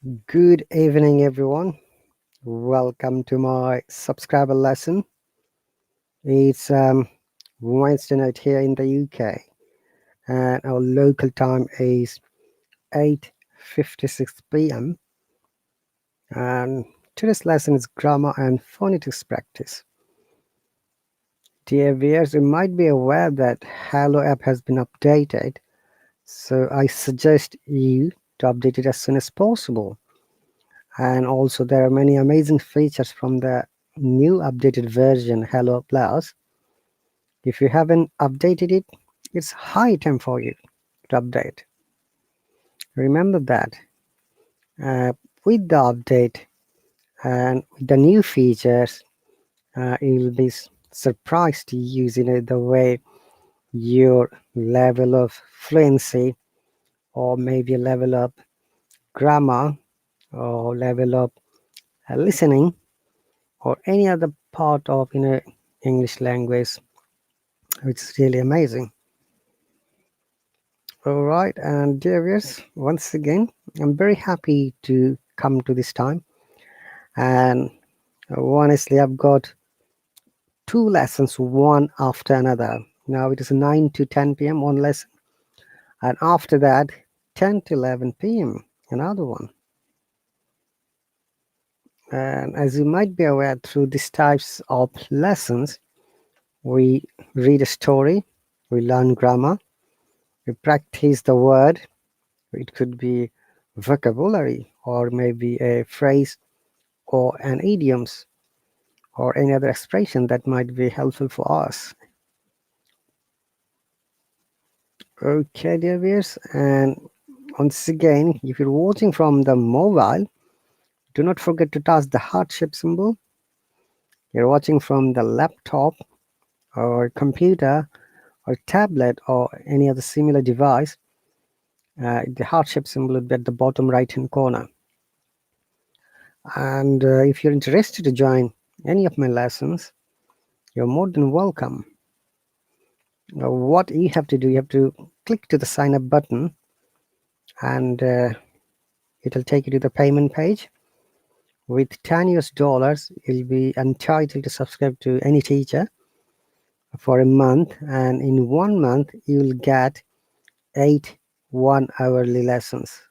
Good evening, everyone. Welcome to my subscriber lesson. It's Wednesday night here in the UK, and our local time is 8:56 p.m. And today's lesson is grammar and phonetics practice. Dear viewers, you might be aware that Hallo app has been updated, so I suggest you to update it as soon as possible. And also there are many amazing features from the new updated version Hello Plus. If you haven't updated it, it's high time for you to update. Remember that uh, with the update and with the new features, you'll be surprised to use the way your level of fluency, or maybe level up grammar, or level up listening, or any other part of English language, which is really amazing. All right, and dear viewers, once again, I'm very happy to come to this time. And honestly, I've got two lessons, one after another. Now it is 9 to 10 p.m. one lesson, and after that, 10 to 11 p.m. another one. And as you might be aware, through these types of lessons, we read a story, we learn grammar, we practice the word. It could be vocabulary, or maybe a phrase, or an idioms, or any other expression that might be helpful for us. Okay, dear viewers, and once again, if you're watching from the mobile, do not forget to touch the heart shape symbol. You're watching from the laptop or computer or tablet or any other similar device, the heart shape symbol will be at the bottom right hand corner. And if you're interested to join any of my lessons, you're more than welcome. Now, what you have to do, you have to click to the sign up button, and it'll take you to the payment page. With $10 you'll be entitled to subscribe to any teacher for a month, and in 1 month you'll get 8 1-hourly lessons.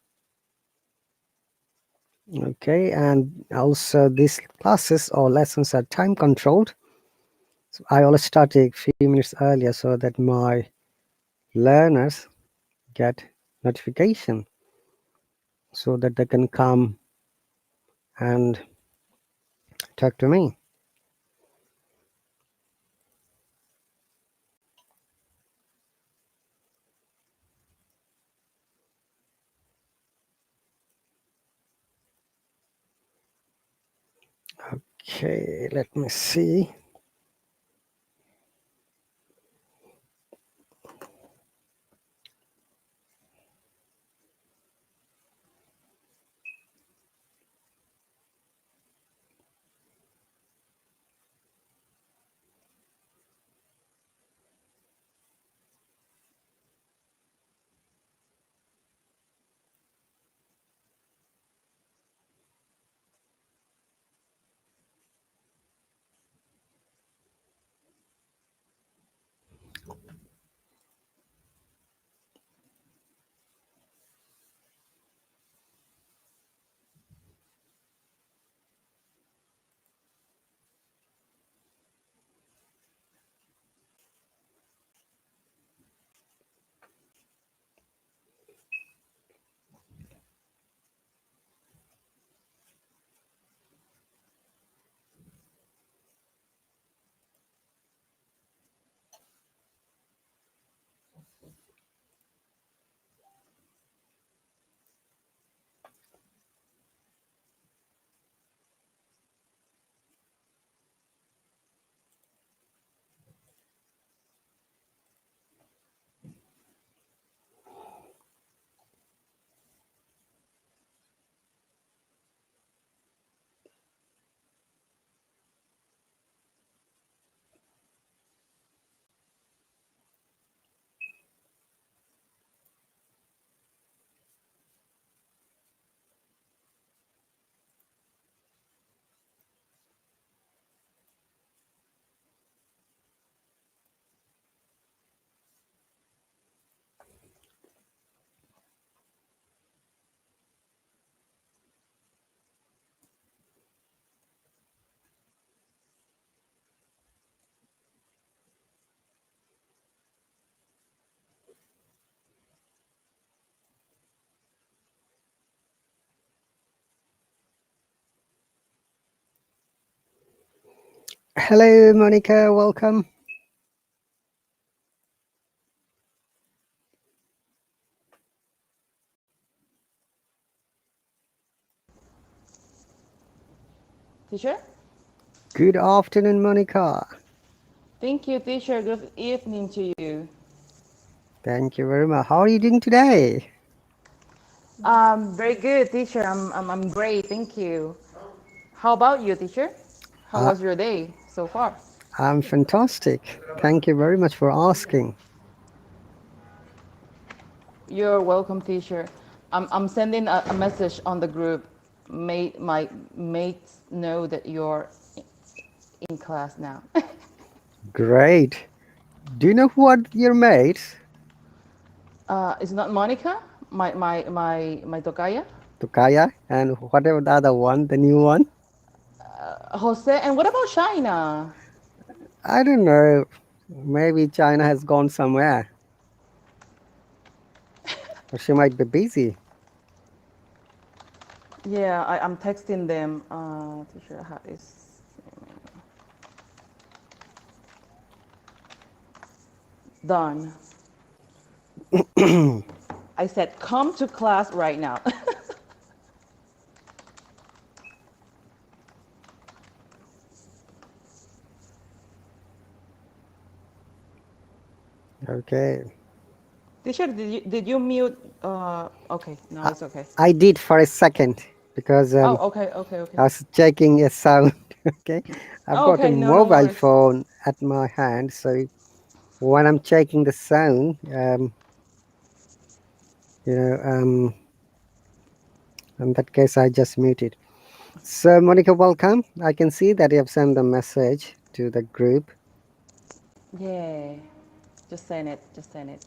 Okay, and also these classes or lessons are time controlled, so I always start a few minutes earlier so that my learners get notification, so that they can come and talk to me. Okay, let me see. Hello, Monica. Welcome. Teacher? Good afternoon, Monica. Thank you, teacher. Good evening to you. Thank you very much. How are you doing today? Very good, teacher. I'm great. Thank you. How about you, teacher? How Uh, was your day so far? I'm fantastic. Thank you very much for asking. You're welcome, teacher. I'm sending a message on the group. My mates know that you're in class now. Great. Do you know who are your mates? It's not Monica, my tocaya, Tukaya and whatever the other one, the new one. Jose, and what about Shaina? I don't know. Maybe China has gone somewhere, or she might be busy. Yeah, I'm texting them. Teacher is done. I said, come to class right now. Okay. Teacher, did you mute? Okay, no, I, it's okay. I did for a second because Oh, okay, okay, I okay. was checking a sound. Okay. I've got a Okay, no, no mobile worries. phone at my hand, so when I'm checking the sound, you know, in that case, I just muted. So, Monica, welcome. I can see that you have sent a message to the group. Yeah, just send it, just send it.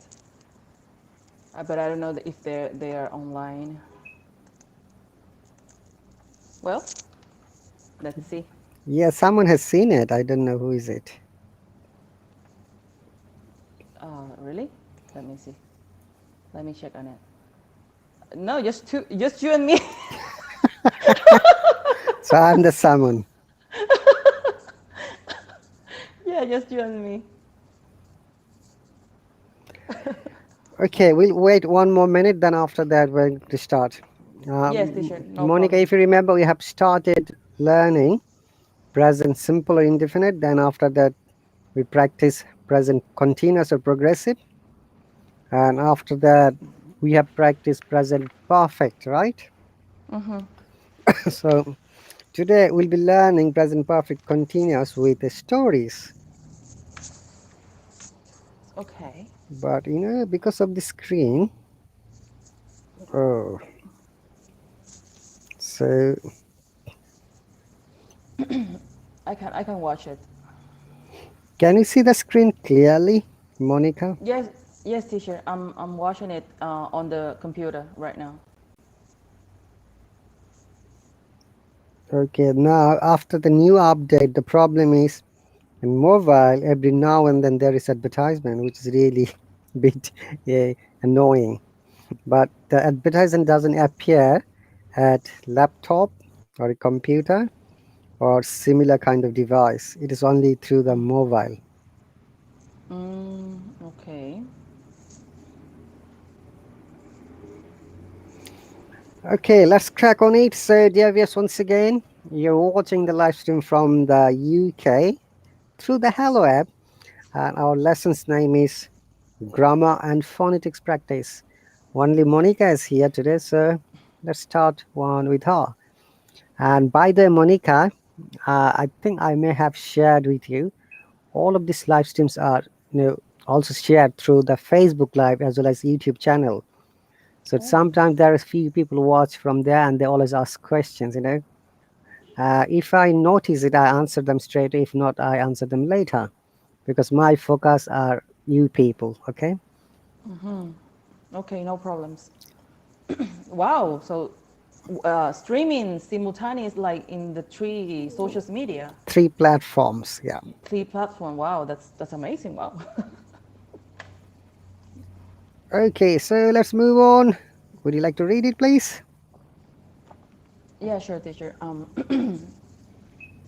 But I don't know if they are online. Well, let's see. Yeah, someone has seen it. I don't know who is it. Really? Let me see. Let me check on it. No, just you and me. So I'm the someone. Yeah, just you and me. Okay, we'll wait one more minute. Then after that, we're going to start. Yes, teacher, no Monica, problem. if you remember, we have started learning present simple or indefinite. Then after that, we practice present continuous or progressive. And after that, we have practiced present perfect, right? So today we'll be learning present perfect continuous with the stories. Okay. But because of the screen, oh, so I can watch it. can you see the screen clearly, Monica? Yes, yes, teacher. I'm watching it on the computer right now. Okay, now after the new update, the problem is in mobile, every now and then there is advertisement, which is really bit annoying. But the advertisement doesn't appear at laptop or a computer or similar kind of device. It is only through the mobile. Okay. Okay, let's crack on it. So, dear viewers, once again, you're watching the live stream from the UK through the Hello app, and our lesson's name is Grammar and Phonetics Practice. Only Monica is here today, so let's start one with her. And by the way, Monica, I think I may have shared with you all of these live streams are also shared through the Facebook Live as well as YouTube channel. So Oh. sometimes there is few people watch from there and they always ask questions. If I notice it, I answer them straight. If not, I answer them later because my focus are you people. Okay. Okay, no problems. Wow. So, streaming simultaneous like in the three social media, Three platforms. Yeah. three platform. Wow, that's amazing. Wow. Okay. So let's move on. Would you like to read it, please? Yeah, sure, teacher.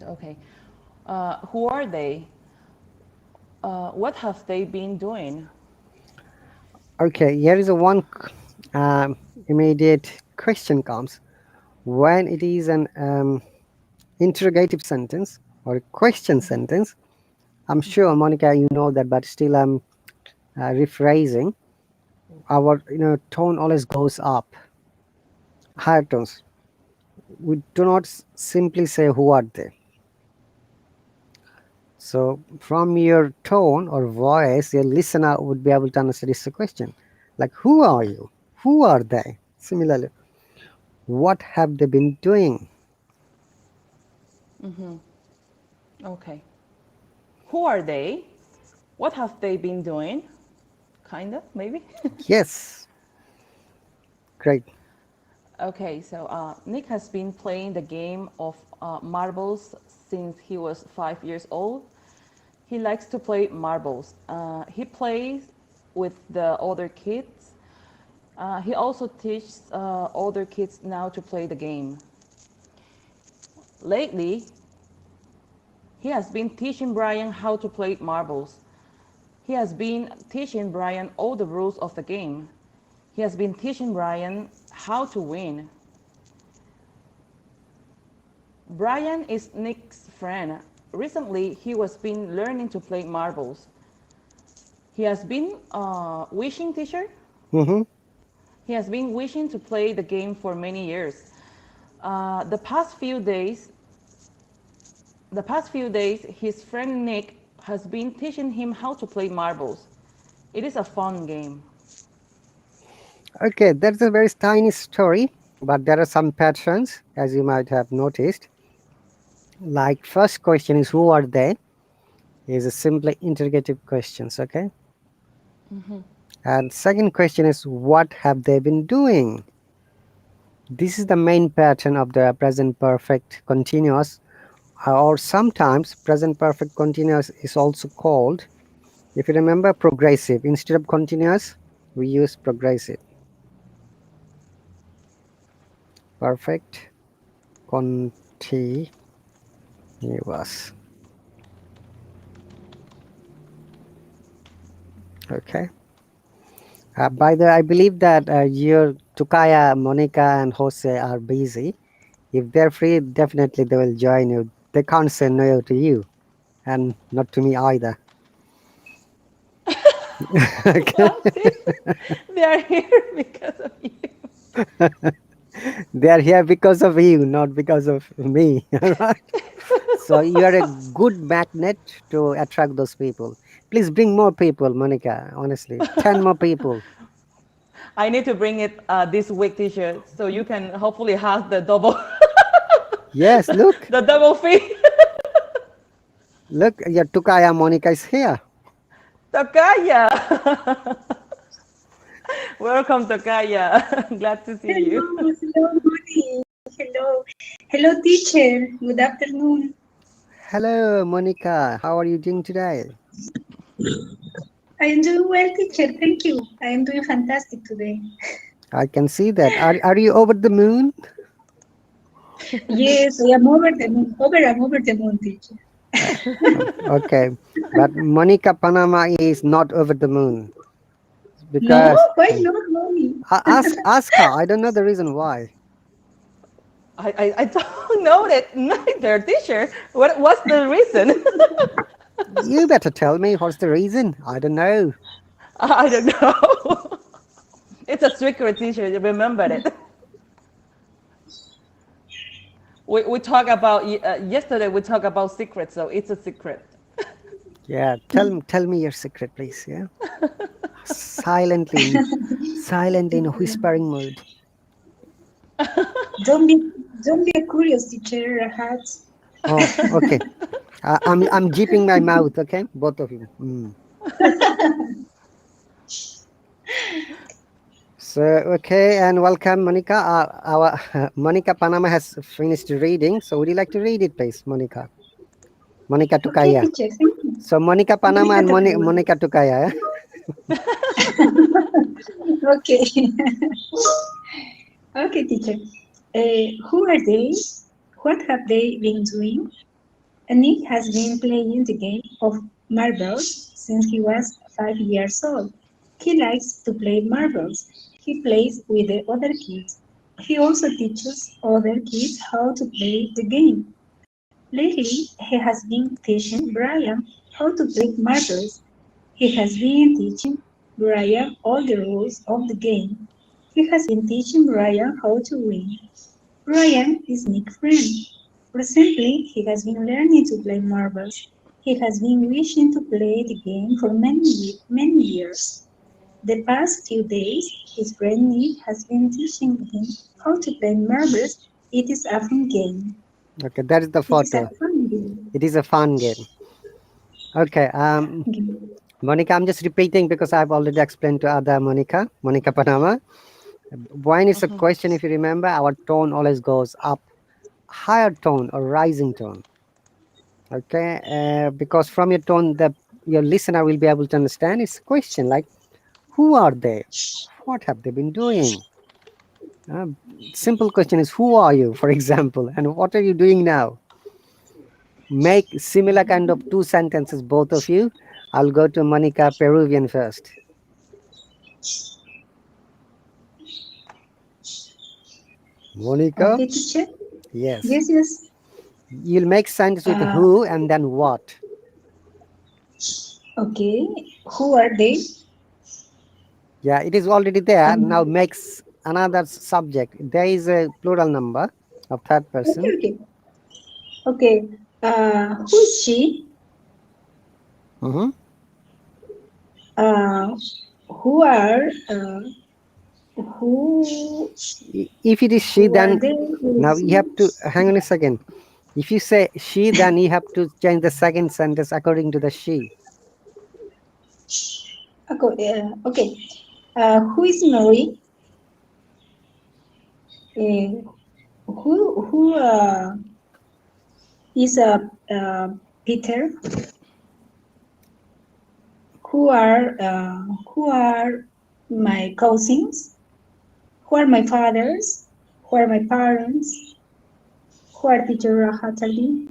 Okay. Who are they? What have they been doing? Okay, here is a one um, immediate question comes when it is an interrogative sentence or a question sentence. I'm sure, Monica, you know that, but still I'm rephrasing. Our tone always goes up, higher tones. We do not simply say who are they. So from your tone or voice, your listener would be able to understand this question. Like, who are you? Who are they? Similarly, what have they been doing? Okay. Who are they? What have they been doing? Kind of, maybe. Yes, great. Okay, so Nick has been playing the game of marbles since he was 5 years old. He likes to play marbles. He plays with the other kids. He also teaches other kids now to play the game. Lately, he has been teaching Brian how to play marbles. He has been teaching Brian all the rules of the game. He has been teaching Brian how to win. Brian is Nick's friend. Recently, he was been learning to play marbles. He has been wishing teacher. Mm-hmm. He has been wishing to play the game for many years. The past few days, his friend Nick has been teaching him how to play marbles. It is a fun game. Okay, that's a very tiny story, but there are some patterns, as you might have noticed. Like, first question is who are they? Is a simply interrogative questions, okay? And second question is what have they been doing? This is the main pattern of the present perfect continuous, or sometimes present perfect continuous is also called, if you remember, progressive. Instead of continuous, we use progressive. Perfect continuous. Okay. By the way, I believe that your Tukaya, Monica, and Jose are busy. If they're free, definitely they will join you. They can't say no to you, and not to me either. Okay. No, they are here because of you. They are here because of you, not because of me. All right. So you are a good magnet to attract those people. Please bring more people, Monica. Honestly, 10 more people. I need to bring it this week, teacher, so you can hopefully have the double, Yes, look, the double fee. look. Your Tukaya Monica is here. Takaya, welcome, Takaya. Glad to see Hello, you. hello, Moni. Hello, hello, teacher. Good afternoon. Hello, Monica. How are you doing today? I am doing well, teacher. Thank you. I am doing fantastic today. I can see that. Are you over the moon? Yes, I am over the moon. Over and over the moon, teacher. Uh, okay, but Monica Panama is not over the moon No, because why not, Moni? ask her. I don't know the reason why. I don't know that neither, teacher. What's the reason? You better tell me what's the reason. I don't know. I don't know. It's a secret, teacher. Remember it. We talked about yesterday. We talked about secrets, so it's a secret. Yeah, tell me your secret, please. Yeah, silently, silently in a whispering mood. Don't be, don't be a curious teacher, Rahat. Oh, okay. I'm jeeping my mouth. Okay, both of you. Mm. So okay, and welcome, Monica. Our Monica Panama has finished reading. So would you like to read it, please, Monica? Monica Okay, Tukaya. teacher. Thank you. So Monica Panama Monica and Takaya. Monica Tukaya. Eh? Okay. Okay, teacher. Who are they? What have they been doing? Nick has been playing the game of marbles since he was 5 years old. He likes to play marbles. He plays with the other kids. He also teaches other kids how to play the game. Lately, he has been teaching Brian how to play marbles. He has been teaching Brian all the rules of the game. He has been teaching Brian how to win. Brian is Nick's friend. Recently, he has been learning to play marbles. He has been wishing to play the game for many years. The past few days, his friend Nick has been teaching him how to play marbles. It is a fun game. Okay, that is the It is a photo. fun game. It is a fun game. Okay, Monica, I'm just repeating because I've already explained to other Monica Panama. When it's a question, if you remember, our tone always goes up, higher tone or rising tone. Okay, because from your tone, your listener will be able to understand. It's a question like, who are they? What have they been doing? Uh, Simple question is, who are you, for example, and what are you doing now? Make similar kind of two sentences, both of you. I'll go to Monica Peruvian first. Monica? Okay, teacher? Yes. Yes, yes. You'll make sentence with Uh, who and then what. okay. Who are they? Yeah, it is already there. Now Um, makes another subject. There is a plural number of third okay, person. okay. Okay. Who is she? Mhm. Uh, who are who If it is she, who are then they? Who now is you she? have to hang on a second. If you say she, then you have to change the second sentence according to the she. Okay. Who is Mary? Uh, who is Peter? Who are my cousins? Who are my fathers? Who are my parents? Who are teacher RahatAli?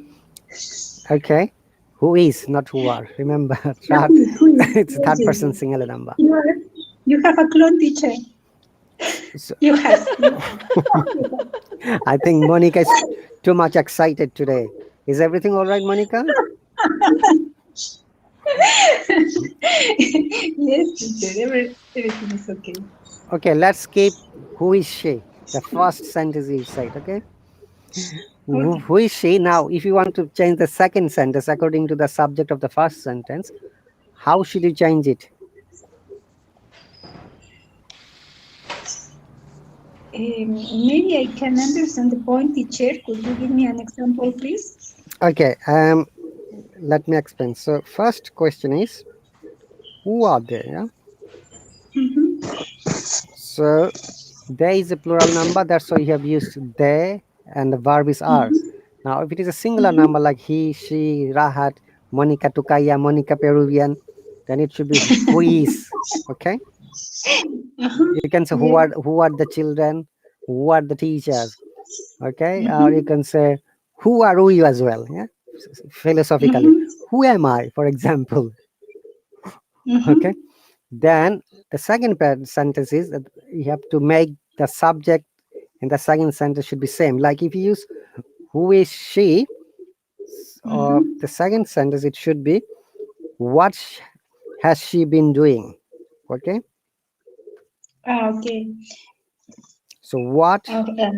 Okay. Who is, not who are. Remember, Yeah, who is? it's Yes, third yes, person yes. singular number. You have a clone teacher. So, You have. I think Monica is too much excited today. Is everything all right, Monica? Yes, teacher. Everything is okay. Okay, let's keep who is she. The first sentence you said, okay? Okay. Who is she? Now, if you want to change the second sentence according to the subject of the first sentence, how should you change it? Maybe I can understand the point, teacher. Could you give me an example, please? Okay, let me explain. So, first question is, who are they? Yeah? Mm-hmm. So, there is a plural number, that's why you have used they, and the verb is are. Mm-hmm. Now, if it is a singular Mm-hmm. number like he, she, Rahat, Monica Tukaya, Monica Peruvian, then it should be who is. Okay, Uh-huh. you can say Yeah. who are the children, who are the teachers. Okay, or you Mm-hmm. can say who are we as well. Yeah, philosophically, Mm-hmm. who am I, for example. Okay, Mm-hmm. then the second sentence is that you have to make the subject in the second sentence should be same. Like if you use who is she, or Mm-hmm. the second sentence it should be what has she been doing. Okay, Okay. so what Okay.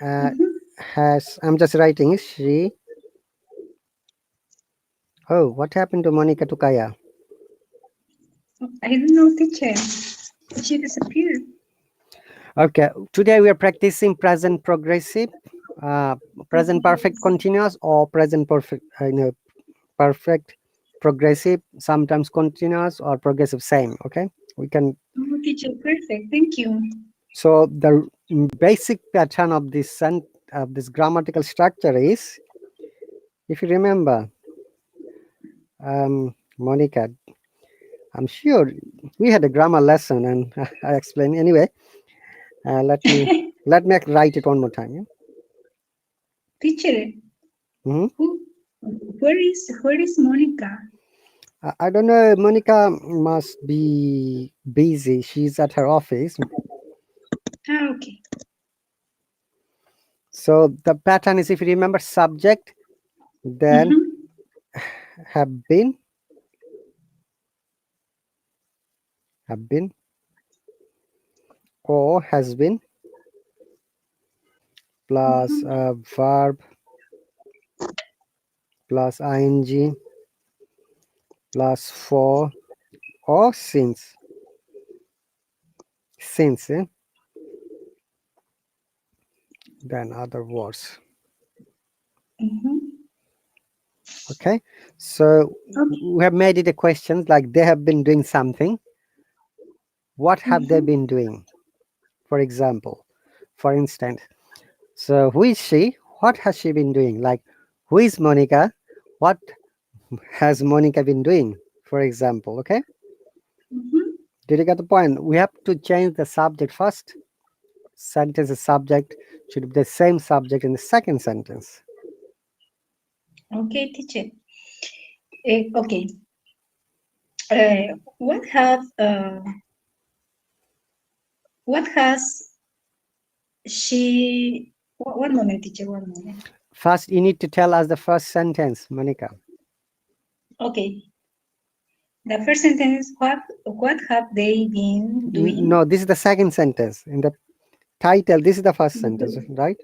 uh, Mhm. has, I'm just writing she. Oh, what happened to Monica Tukaya? I don't know, teacher. She disappeared. Okay, today we are practicing present progressive, uh, present perfect continuous, or present perfect, perfect progressive, sometimes continuous or progressive same. Okay, we can. Oh, teacher, perfect. Thank you. So the basic pattern of this grammatical structure is, if you remember, Monica, I'm sure we had a grammar lesson and I explained anyway. Let me write it one more time. Yeah? Teacher, Mhm. who? where is Monica? I don't know. Monica must be busy. She's at her office. Ah, okay. So the pattern is, if you remember, subject, then Mm-hmm. have been, or has been, plus Mm-hmm. verb, plus ing, plus for, or since, then other words. Mm-hmm. Okay, so Okay. we have made it a question like they have been doing something. What have they Mm-hmm. been doing? For example, for instance, so who is she? What has she been doing? Like, who is Monica? What has Monica been doing? For example, okay? Mm-hmm. Did you get the point? We have to change the subject first. Sentence subject should be the same subject in the second sentence. Okay, teacher. Okay. Uh, what have what has she? One moment, teacher. One moment. First, you need to tell us the first sentence, Monica. Okay. The first sentence. What have they been doing? No, this is the second sentence. In the title, this is the first sentence, right?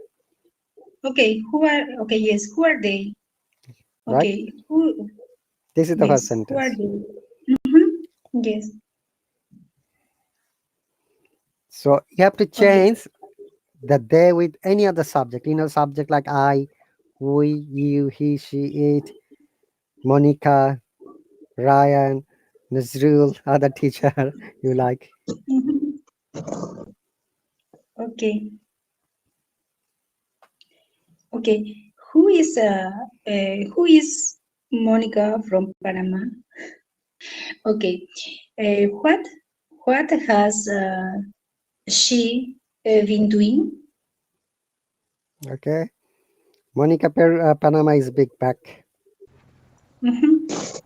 Okay. Who are? Okay. Yes. Who are they? Right? Okay. Who? This is the first Yes. Who are sentence. they? Mm-hmm. Yes. So you have to Okay. change the they with any other subject. Subject like I, we, you, he, she, it, Monica, Ryan, Nazrul, other teacher you like. Mhm. Okay. Okay. Who is Monica from Panama? Okay. What has she been doing? Okay. Monica Panama is big back. Mhm.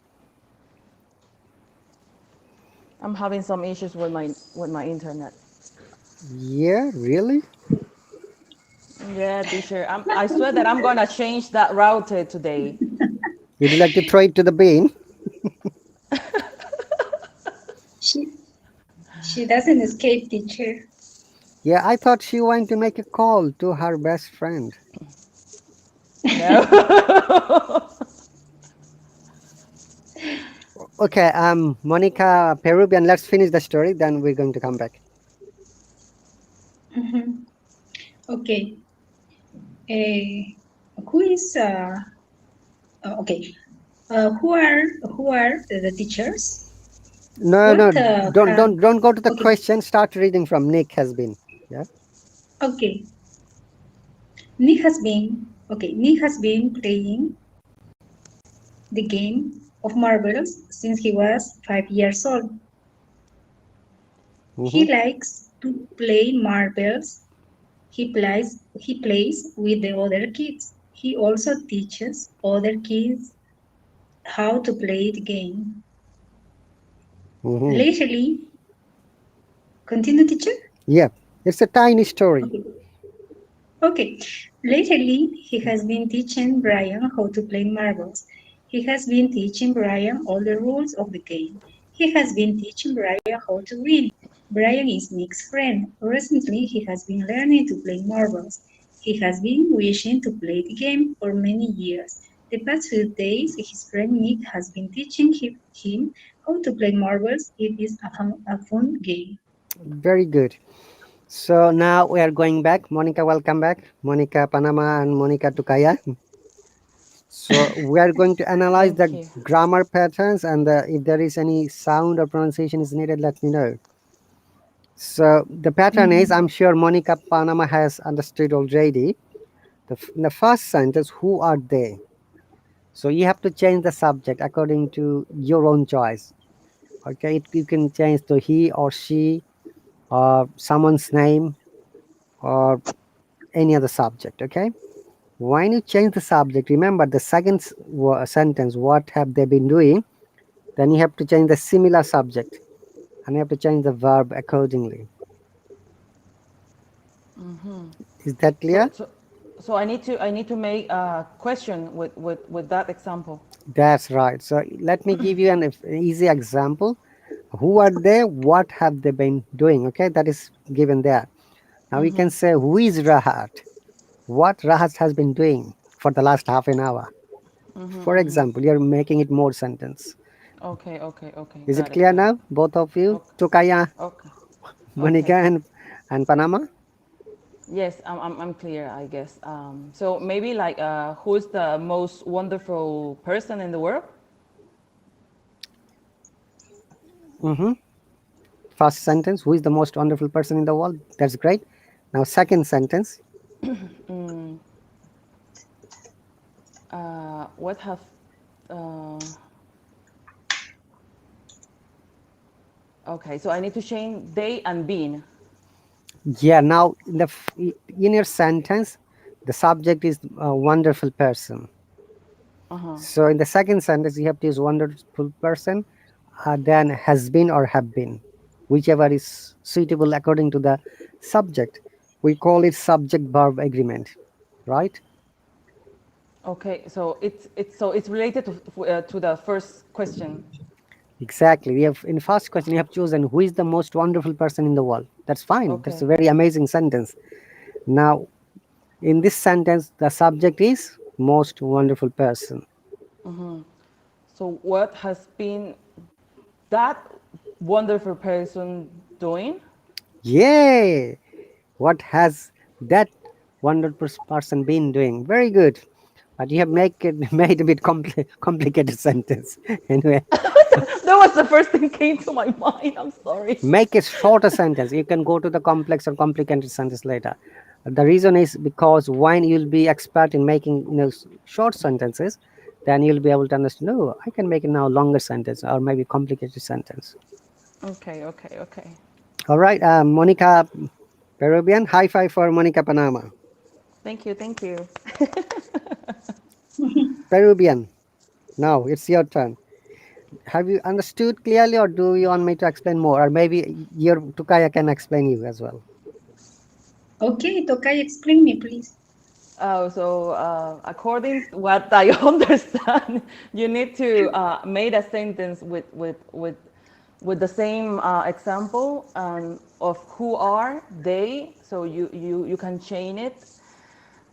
I'm having some issues with my internet. Yeah, really? Yeah, teacher. I swear that I'm gonna change that router today. Would you like to throw it to the bin? She she doesn't escape, teacher. Yeah, I thought she wanted to make a call to her best friend. No. Okay, Monica Peruvian, let's finish the story, then we're going to come back. Mhm. Okay. Who is okay? Who are the teachers? No, What no, don't have don't don't go to the okay? question. Start reading from Nick has been. Yeah. Okay. Nick has been playing the game of marbles since he was 5 years old. He Mm-hmm. likes to play marbles. He plays with the other kids. He also teaches other kids how to play the game. Mm-hmm. Lately, continue, teacher. Yeah, it's a tiny story. Okay. Okay. Lately, he has been teaching Brian how to play marbles. He has been teaching Brian all the rules of the game. He has been teaching Brian how to win. Brian is Nick's friend. Recently, he has been learning to play marbles. He has been wishing to play the game for many years. The past few days, his friend Nick has been teaching him how to play marbles. It is a fun game. Very good. So now we are going back. Monica, welcome back. Monica Panama and Monica Tukaya. So we are going to analyze Thank the you. grammar patterns and if there is any sound or pronunciation is needed, let me know. So the pattern is, Mhm. I'm sure Monica Panama has understood already. In the first sentence, who are they? So you have to change the subject according to your own choice. Okay, you can change to he or she or someone's name or any other subject. Okay, When you change the subject, remember the second sentence, what have they been doing? Then you have to change the similar subject and you have to change the verb accordingly. Is that So clear? so so I need to make a question with that example. That's right. So let me give you an easy example. Who are they? What have they been doing? Okay, that is given there. Now we can say, who is Rahat? What Rahat has been doing for the last half an hour. For example, you're making it more sentence. Okay, okay, okay. Is it Got it, clear got it. now, both of you? Okay, Tukaya, okay, Monica, okay. and Panama? Yes, I'm clear, I guess. So maybe like, who's the most wonderful person in the world? Mm-hmm. First sentence, who is the most wonderful person in the world? That's great. Now, second sentence, What have, uh, okay, so I need to change they and been. yeah, now in your sentence, the subject is a wonderful person. So in the second sentence, you have to use wonderful person, then has been or have been, whichever is suitable according to the subject. We call it subject verb agreement, right? Okay, so it's related to the first question. Exactly. We have in first question you have chosen who is the most wonderful person in the world. That's fine. That's Okay. a very amazing sentence. Now in this sentence, the subject is most wonderful person. So what has been that wonderful person doing? Yay! What has that wonderful person been doing? Very good. But you have make it made a bit complicated sentence. Anyway, That was the first thing came to my mind. I'm sorry. make a shorter sentence. You can go to the complex or complicated sentence later. The reason is because when you'll be expert in making short sentences, then you'll be able to understand. No, I can make it now longer sentence or maybe complicated sentence. Okay, okay, okay. All right, Monica Peruvian, high five for Monica Panama. Thank you, thank you. Peruvian, now it's your turn. Have you understood clearly, or do you want me to explain more, or maybe your Tukaya can explain you as well? Okay, Tokai, explain me, please. Oh, so according to what I understand, you need to make a sentence with the same example of who are they. So you can change it,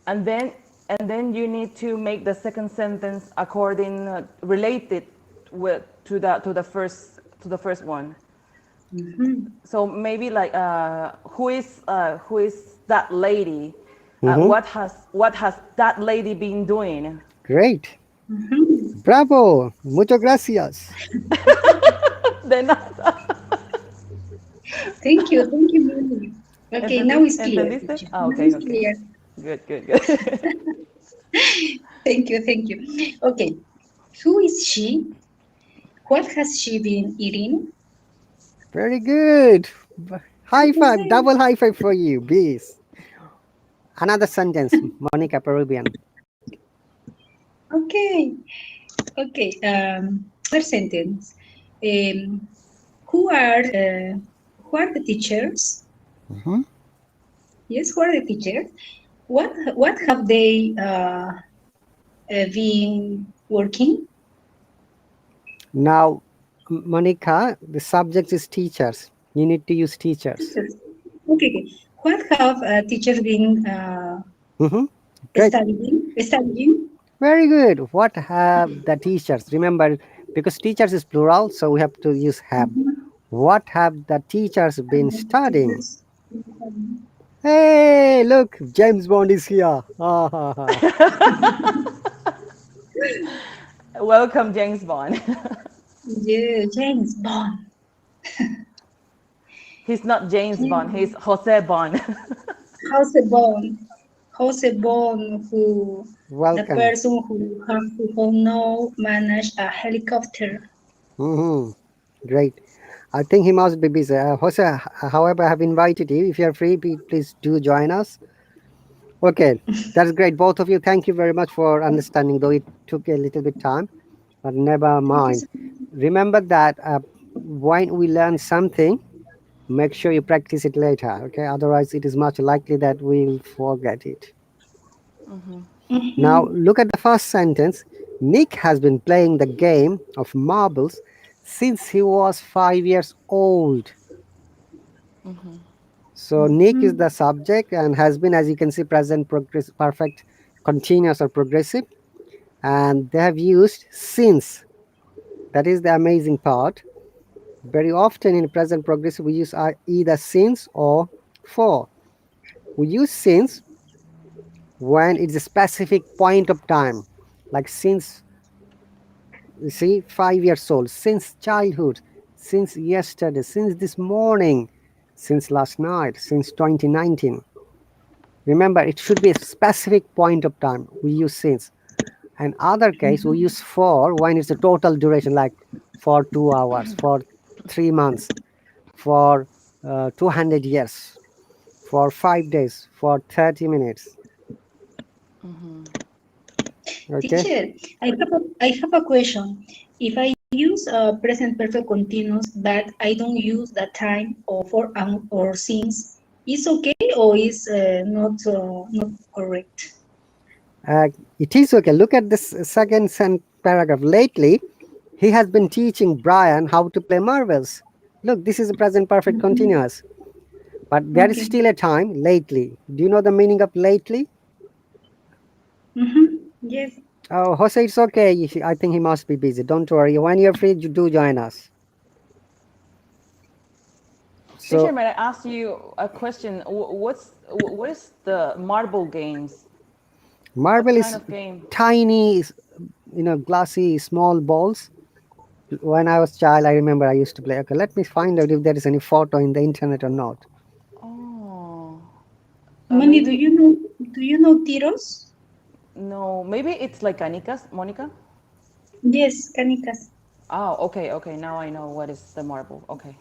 and then you need to make the second sentence according related with to the first one. Mhm. So maybe like, who is that lady? Mm-hmm. What has that lady been doing? Great. Mhm. Bravo. Muchas gracias. Then Thank you, Mimi. Okay, now it's clear, ¿Entendiste? teacher. Ah, Now okay, it's okay. clear. Good, good, good. Thank you. Okay, who is she? What has she been eating? Very good. High five. Double high five for you, bees. Another sentence, Monica Peruvian. Okay, okay. First sentence. Who are the teachers? Mhm. Yes, who are the teachers? What have they been working? Now, Monica, the subject is teachers. You need to use teachers. Teachers. Okay. What have teachers been Hmm. Great. studying? Very good. What have the teachers? Remember, because teachers is plural, so we have to use have. Mhm. What have the teachers been studying? Teachers been studying. Hey, look, James Bond is here. Ha, ha, ha. Welcome, James Bond. Yeah, James Bond. He's not James Bond. James. He's Jose Bond. How's a Bond? How's a Bond who the Welcome. person who know manage a helicopter? Hmm. Great. I think he must be busy. Jose, however, I have invited you. If you are free, please do join us. Okay, that's great. Both of you, thank you very much for understanding, though it took a little bit time, but never Thank you mind. so much. Remember that when we learn something, make sure you practice it later, okay? Otherwise, it is much likely that we'll forget it. Now, Mm-hmm. look at the first sentence. Nick has been playing the game of marbles since he was 5 years old. So, Nick is Mm-hmm. the subject and has been, as you can see, present, progress, perfect, continuous, or progressive. And they have used since. That is the amazing part. Very often in present progressive, we use either since or for. We use since when it's a specific point of time, like since, you see, 5 years old, since childhood, since yesterday, since this morning, since last night, since 2019. Remember, it should be a specific point of time. We use since. And other case, we use for when it's a total duration, like for 2 hours, for 3 months, for 200 years, for 5 days, for 30 minutes. Okay. Teacher, I have a question. If I use present perfect continuous, but I don't use the time or since, is okay or is not correct? Uh, it is okay. Look at this second paragraph. Lately, he has been teaching Brian how to play marbles. Look, this is a present perfect Mm-hmm. continuous. But there is Okay. still a time, lately. Do you know the meaning of lately? Mm-hmm. Yes. Oh, Jose, it's okay. I think he must be busy. Don't worry. When you're free, you do join us. Teacher, So, may I ask you a question? What is the marble games? What marble kind is of game? tiny, glassy, small balls. When I was child, I remember I used to play. Okay, let me find out if there is any photo in the internet or not. Oh, Moni, do maybe you know tiros? no. Maybe it's like canicas, Monica. Yes, canicas. Oh, okay, okay. Now I know what is the marble. Okay.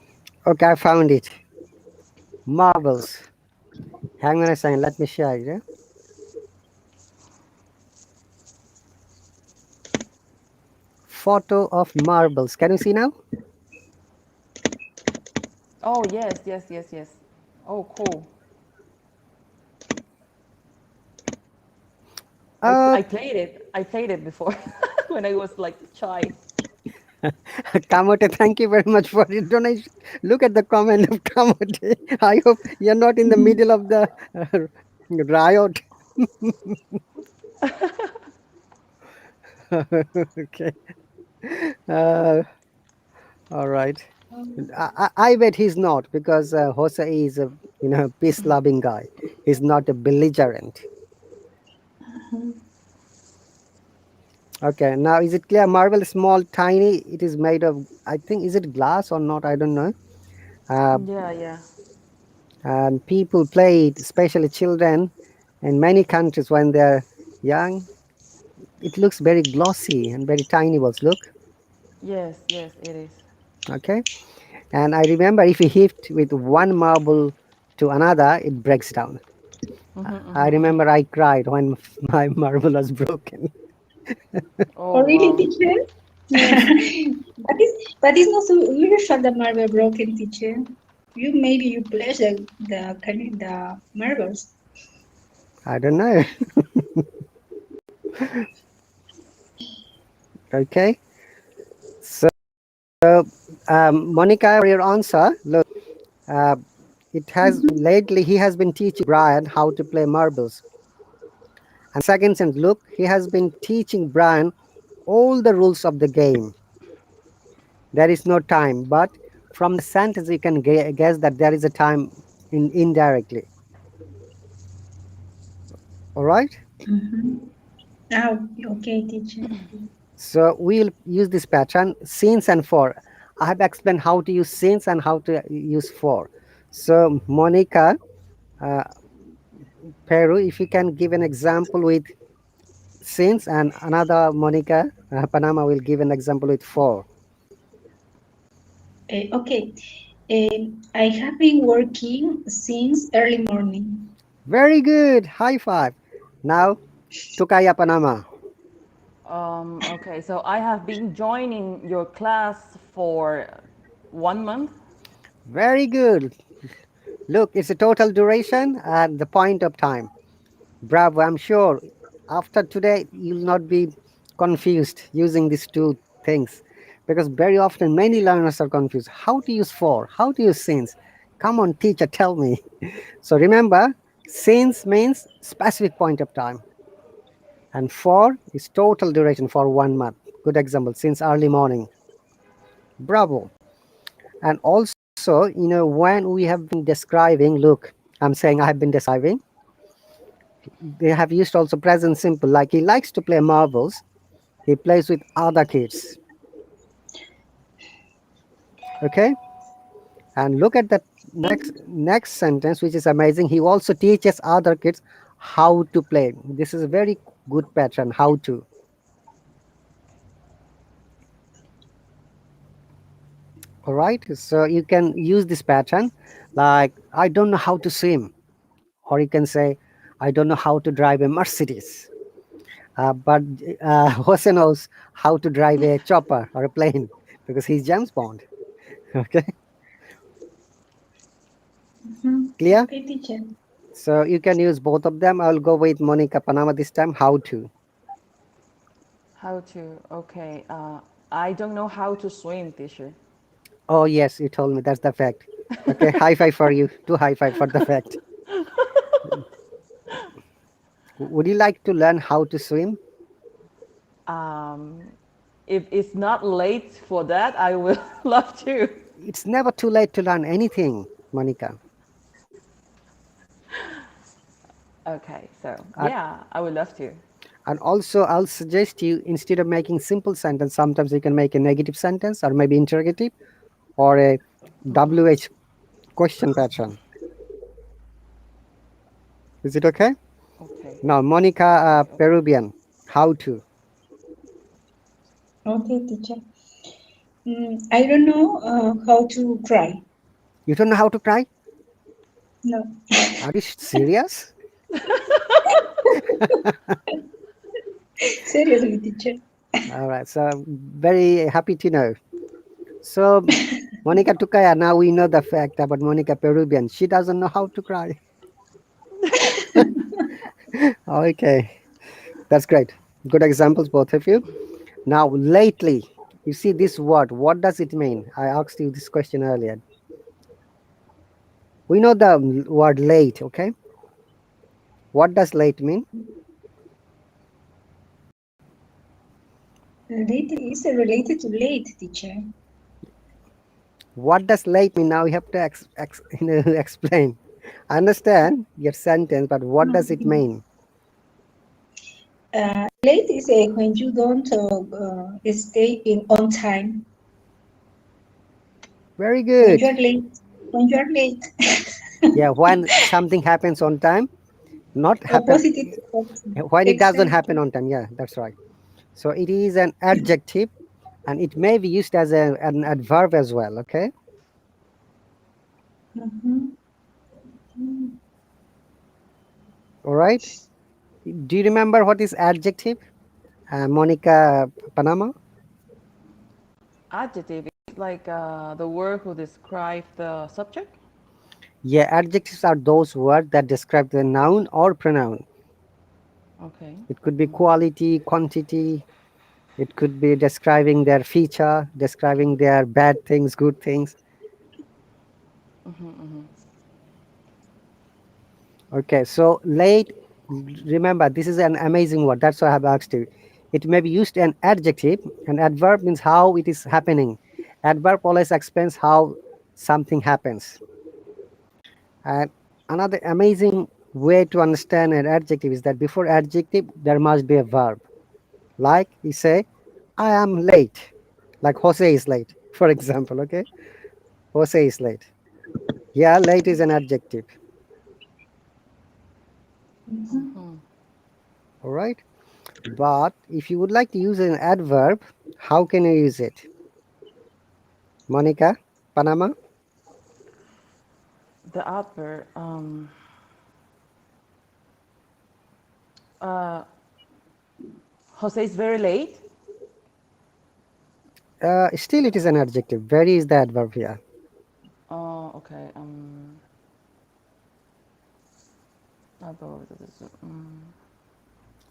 Okay, I found it. Marbles. Hang on a second. Let me share it. Photo of marbles. Can you see now? Oh yes, yes, yes, yes. Oh, cool. Uh, I played it. I played it before when I was like shy. Kamote, thank you very much for your donation. Look at the comment of Kamote. I hope you're not in the middle of the riot. Okay. Uh, all right. I bet he's not because Jose is a peace loving guy. He's not a belligerent. Okay. Now is it clear? Marble is small, tiny. It is made of. I think is it glass or not? I don't know. Uh, Yeah, yeah. and people play it, especially children, in many countries when they're young. It looks very glossy and very tiny balls. Look. Yes, yes, it is. Okay. And I remember if you hit with one marble to another, it breaks down. I remember I cried when my marble was broken. Oh Oh, really, wow. teacher? Yes, But it's not so usual the marble broken, teacher. You place the marbles. I don't know. Okay, so Monica, for your answer, look, uh, it has lately he has been teaching Brian how to play marbles. And second sentence, look, he has been teaching Brian all the rules of the game. There is no time, but from the sentence you can guess that there is a time indirectly. All right. Mm-hmm. Oh, okay, teacher. So we'll use this pattern since and for. I have explained how to use since and how to use for. So Monica, uh, Peru, if you can give an example with since and another Monica, Panama will give an example with for. Okay. I have been working since early morning. Very good. High five. Now, Tukaya Panama. Okay, so I have been joining your class for 1 month. Very good. Look, it's the total duration and the point of time. Bravo. I'm sure after today you'll not be confused using these two things because very often many learners are confused. How to use for? How to use since? Come on, teacher, tell me. So remember, since means specific point of time, and for is total duration for 1 month. Good example, since early morning. Bravo. And also, when we have been describing, look, I'm saying I have been describing, they have used also present simple, like he likes to play marbles, he plays with other kids. Okay? And look at that next sentence, which is amazing. He also teaches other kids how to play. This is a very good pattern, how to. All right. So you can use this pattern like, I don't know how to swim. Or you can say, I don't know how to drive a Mercedes. But Jose knows how to drive a chopper or a plane because he's James Bond. Okay. Mhm. Clear? Okay, teacher. So you can use both of them. I'll go with Monica Panama this time. How to. How to? Okay, I don't know how to swim, teacher. Oh, yes, you told me. That's the fact. Okay. High five for you. Two high five for the fact. Would you like to learn how to swim? Um, if it's not late for that, I will love to. It's never too late to learn anything, Monica. Okay, so And, yeah, I would love to. and also, I'll suggest you instead of making simple sentence, sometimes you can make a negative sentence or maybe interrogative or a WH question pattern. Is it okay? Okay. Now, Monica Peruvian, how to? Okay, teacher. I don't know how to cry. You don't know how to cry? No. Are you serious? Seriously, teacher. All right, so very happy to know. So, Monica Tukaya, now we know the fact about Monica Peruvian. She doesn't know how to cry. Okay, that's great. Good examples, both of you. Now, lately, you see this word, what does it mean? I asked you this question earlier. We know the word late, okay? What does late mean? Late is related to late, teacher. What does late mean? Now you have to explain. I understand your sentence, but what does it mean? Late is when you don't stay in on time. Very When good. you are late. When you are late. Yeah, when something happens on time, not happen Opposite. when it doesn't happen Exactly. on time. Yeah, that's right. So it is an adjective and it may be used as an adverb as well. Okay. Mhm. All right. Do you remember what is adjective? Monica Panama? Adjective is like the word who describe the subject. Yeah, adjectives are those words that describe the noun or pronoun. Okay. It could be quality, quantity. It could be describing their feature, describing their bad things, good things. Okay, so late, remember, this is an amazing word. That's why I have asked you. It may be used an adjective. An adverb means how it is happening. Adverb always explains how something happens. And another amazing way to understand an adjective is that before adjective, there must be a verb. Like you say, I am late. Like Jose is late, for example, okay? Jose is late. Yeah, late is an adjective. Mhm. All right. But if you would like to use an adverb, how can you use it? Monica, Panama? The adverb. Jose is very late. Still, it is an adjective. Very is the adverb here. Oh, okay.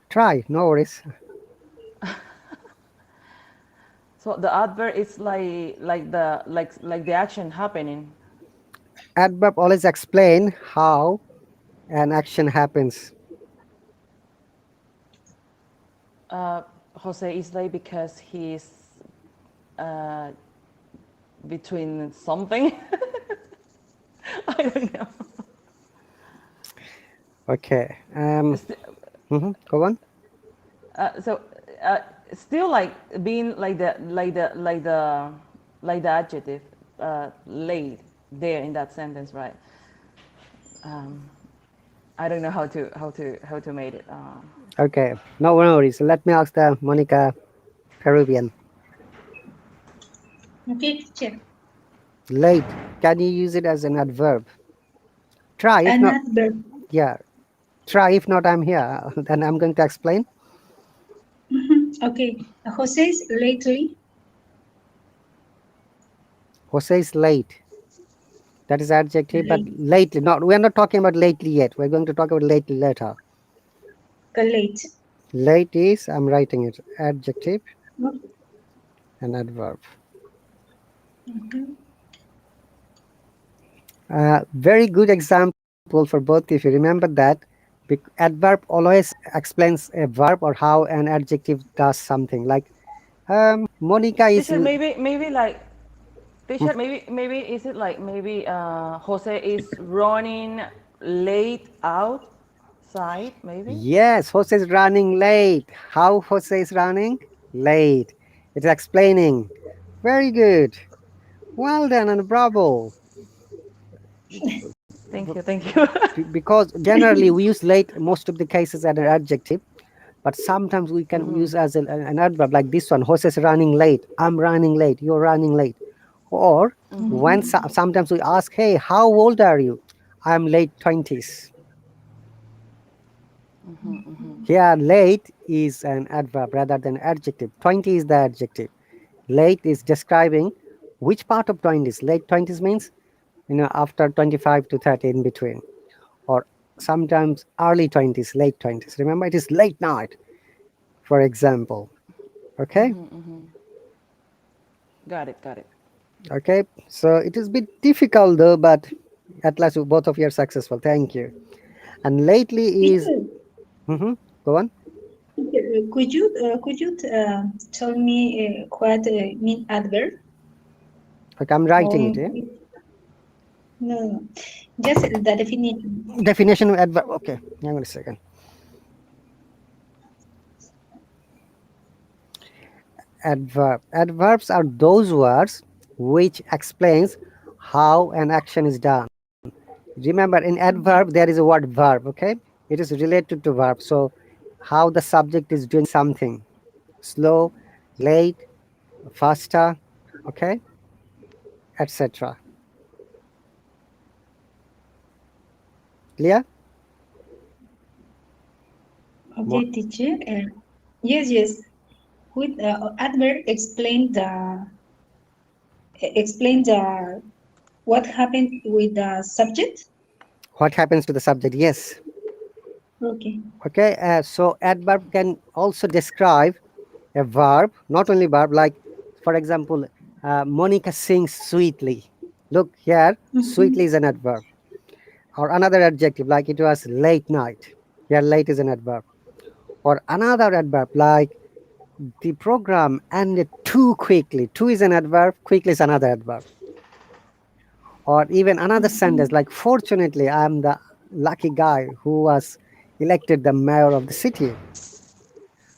Try, no worries. So the adverb is like the action happening. Adverb always explain how an action happens. Jose is late because he's between something. I don't know. Okay. St- Go on. so still like being like the adjective late there in that sentence, right? I don't know how to make it. Okay. No worries. Let me ask the Monica Peruvian. Okay, teacher. Late. Can you use it as an adverb? Try. If An not, adverb. yeah. Try. If not, I'm here. Then I'm going to explain. Okay. Jose is lately. Jose is late. That is adjective, but Late. lately. Not. We are not talking about lately yet. We're going to talk about lately later. Late. Late is. I'm writing it. Adjective Okay. and adverb. Mhm. Very good example for both. If you remember that, adverb always explains a verb or how an adjective does something. Like Monica is. Teacher, maybe is it like maybe Jose is running late outside maybe. Yes, Jose is running late. How Jose is running? Late. It's explaining. Very good. Well done and bravo. Thank you. Because generally we use late most of the cases as an adjective, but sometimes we can use as an adverb like this one. Jose is running late. I'm running late. You're running late. Or when Mhm. sometimes we ask, hey, how old are you? I'm late 20s. Here, late is an adverb rather than adjective. 20 is the adjective. Late is describing which part of 20s. Late 20s means, after 25 to 30 in between. Or sometimes early 20s, late 20s. Remember, it is late night, for example. Okay? Got it. Okay. So it is a bit difficult though, but at last both of you are successful. Thank you. And lately is. Teacher, Mhm. Go on. could you tell me what mean adverb? Okay, I'm Or writing it. Eh? no, no, just the definition. Definition of adverb. Okay, hang on a second. Adverb. Adverbs are those words which explains how an action is done. Remember, in adverb there is a word verb. Okay, it is related to verb. So, how the subject is doing something, slow, late, faster, okay, etc. Clear? Okay, teacher. Yes, yes. With adverb explain the what happened with the subject. What happens to the subject? Yes. Okay. Okay. So adverb can also describe a verb, not only verb. Like, for example, Monica sings sweetly. Look here, sweetly Mhm. is an adverb. Or another adjective, like it was late night. Here, late is an adverb. Or another adverb, like the program ended too quickly. Too is an adverb, quickly is another adverb. Or even another sentence, like fortunately, I'm the lucky guy who was elected the mayor of the city.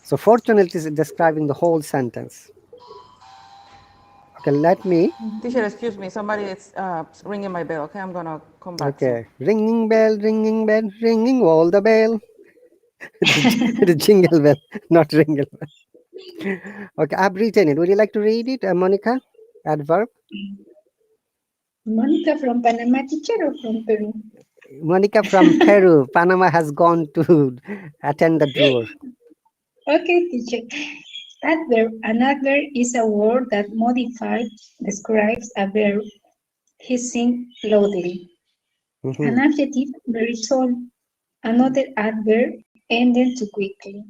So, fortunately is describing the whole sentence. Okay, let me. Teacher, excuse me. Somebody is ringing my bell. Okay, I'm gonna come back soon. Okay, ringing bell, ringing all the bell. The jingle bell, not ringle bell. Okay, I've written it. Would you like to read it, Monica? Adverb. Monica from Panama, teacher, or from Peru? Monica from Peru, Panama has gone to attend the drawer. Okay, teacher. Adverb. An adverb is a word that modified describes a verb. He sings loudly. An Mhm. adjective, very tall. Another adverb, ending too quickly.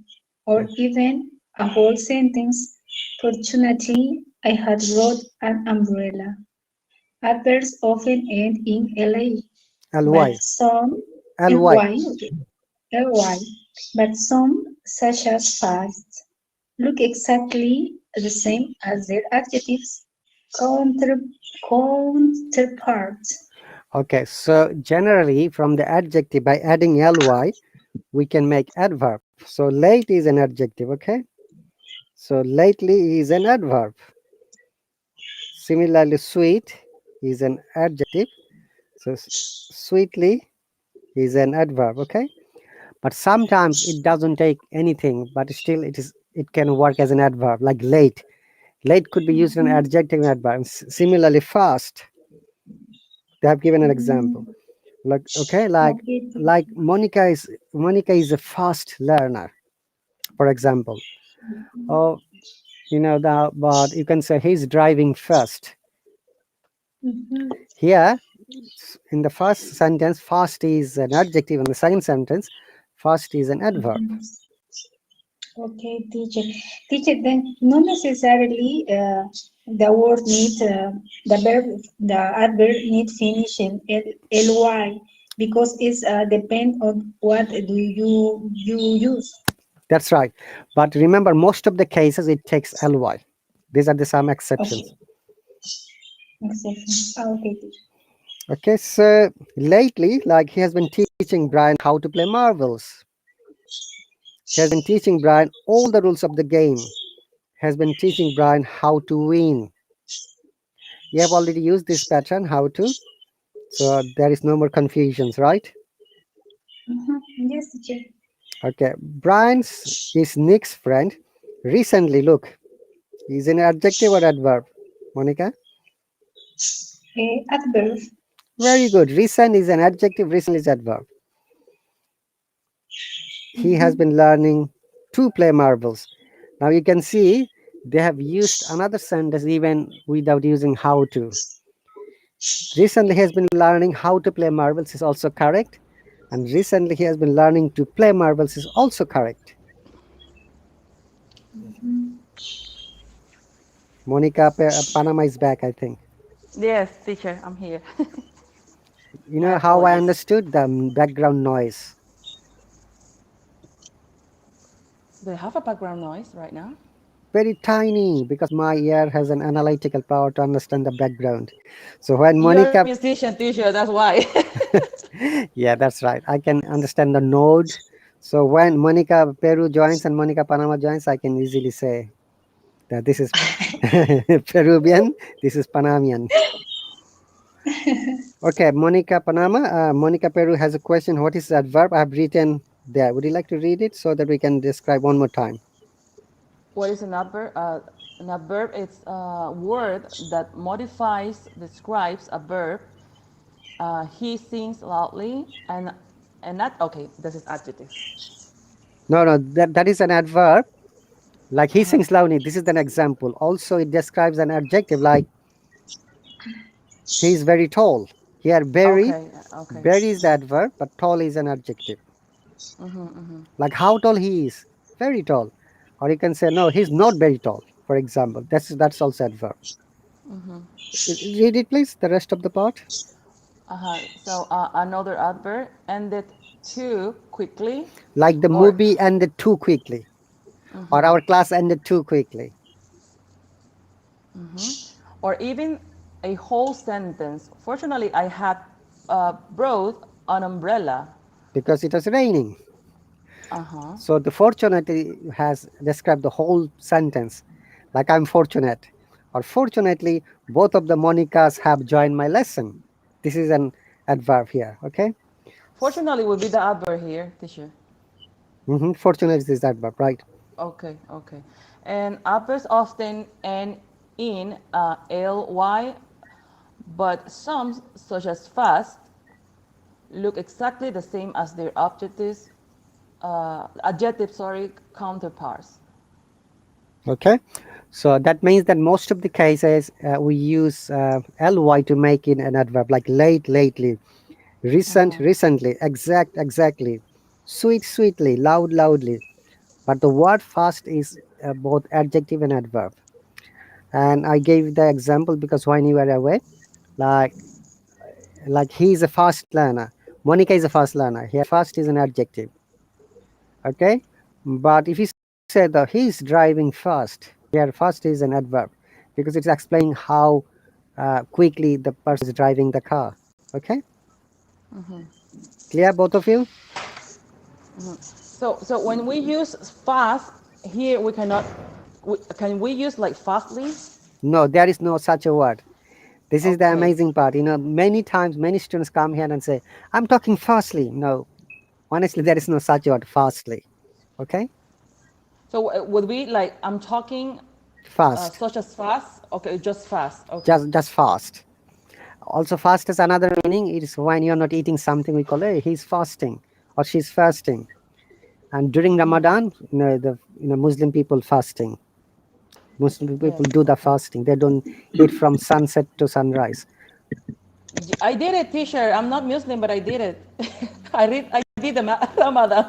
Or even a whole sentence. Fortunately, I had brought an umbrella. Adverbs often end in ly, but ly, some ly. ly, but some, such as fast, look exactly the same as their adjectives counter, counterparts. Okay, so generally from the adjective by adding ly, we can make adverb. So late is an adjective, okay? So lately is an adverb. Similarly, sweet is an adjective. So sweetly is an adverb, okay? But sometimes it doesn't take anything, but still it can work as an adverb, like late. Late could be used in Mhm, adjective and adverb. Similarly, fast. They have given an example. mhm. Like okay, like Okay, like teacher. Monica is a fast learner, for example. Oh, that, but you can say he's driving fast. Mhm, Here, in the first sentence, fast is an adjective. In the second sentence, fast is an adverb. mhm. Okay, teacher. Teacher, then not necessarily the word need the verb, the adverb need finish in ly because it's depend on what do you use. That's right. But remember, most of the cases it takes ly. These are the some exceptions. Okay, exception. Okay, teacher. Okay, so lately, like he has been teaching Brian how to play marbles. He has been teaching Brian all the rules of the game. He has been teaching Brian how to win. You have already used this pattern, how to, so there is no more confusions, right? Mhm. Yes, teacher. Okay, Brian's is Nick's friend. Recently, look, is an adjective or adverb? Monica? Adverb. Very good. Recent is an adjective, recently is adverb. He has Mhm. been learning to play marbles. Now you can see they have used another sentence even without using how to. Recently he has been learning how to play marbles is also correct. And recently he has been learning to play marbles is also correct. Mhm. Monica Panama is back, I think. Yes, teacher, I'm here. You My know how I apologies. understood the background noise? Do you have a background noise right now? Very tiny because my ear has an analytical power to understand the background. So when You're a Monica, musician, teacher, that's why. yeah, that's right, I can understand the node. So when Monica Peru joins and Monica Panama joins, I can easily say that this is Peruvian, this is Panamian. Okay, Monica Panama, Monica Peru has a question. What is the adverb? I have written there. Would you like to read it so that we can describe one more time? What is an adverb? An adverb is a word that modifies, describes a verb. He sings loudly, and that okay. This is adjective. No, no, that is an adverb. Like he sings loudly. This is an example. Also, it describes an adjective like he is very tall. Here, very, Okay, okay. very is the adverb, but tall is an adjective. Like how tall he is, very tall. Or you can say no, he's not very tall. For example, that's also adverb. Read it, please. The rest of the part. So another adverb ended too quickly, Like the or movie ended too quickly, or our class ended too quickly or even a whole sentence. Fortunately, I had brought an umbrella. because it was raining. Uh huh. So the fortunately has described the whole sentence. Like I'm fortunate, or fortunately, both of the Monicas have joined my lesson. This is an adverb here. Okay. Fortunately, would be the adverb here, teacher. Fortunate is this adverb, right? Okay, okay. And adverbs often end in ly, but some, such as fast, look exactly the same as their adjectives, sorry, counterparts. Okay, so that means that most of the cases we use ly to make it an adverb, like late, lately, recent, recently, exact, exactly, sweet, sweetly, loud, loudly. But the word fast is both adjective and adverb. And I gave the example because when you were away, like he is a fast learner, Monica is a fast learner. Here fast is an adjective. Okay, but if you say that he is driving fast, here fast is an adverb because it's explaining how quickly the person is driving the car. Okay, clear, both of you? So when we use fast here, we cannot. Can we use like fastly? No, there is no such a word. This is the Okay. amazing part. Many times many students come here and say, I'm talking fastly. No, honestly, there is no such word, fastly. Okay, So would we like I'm talking fast, such as fast? Okay, just fast. Okay. just fast. Also, fast has another meaning. It is when you're not eating something, we call, hey, he's fasting or she's fasting. And during Ramadan, the Muslim people fasting. Muslim Yes. people do the Okay. fasting. They don't eat from sunset to sunrise. I did it, teacher. I'm not Muslim, but I did it. I did the Ramadan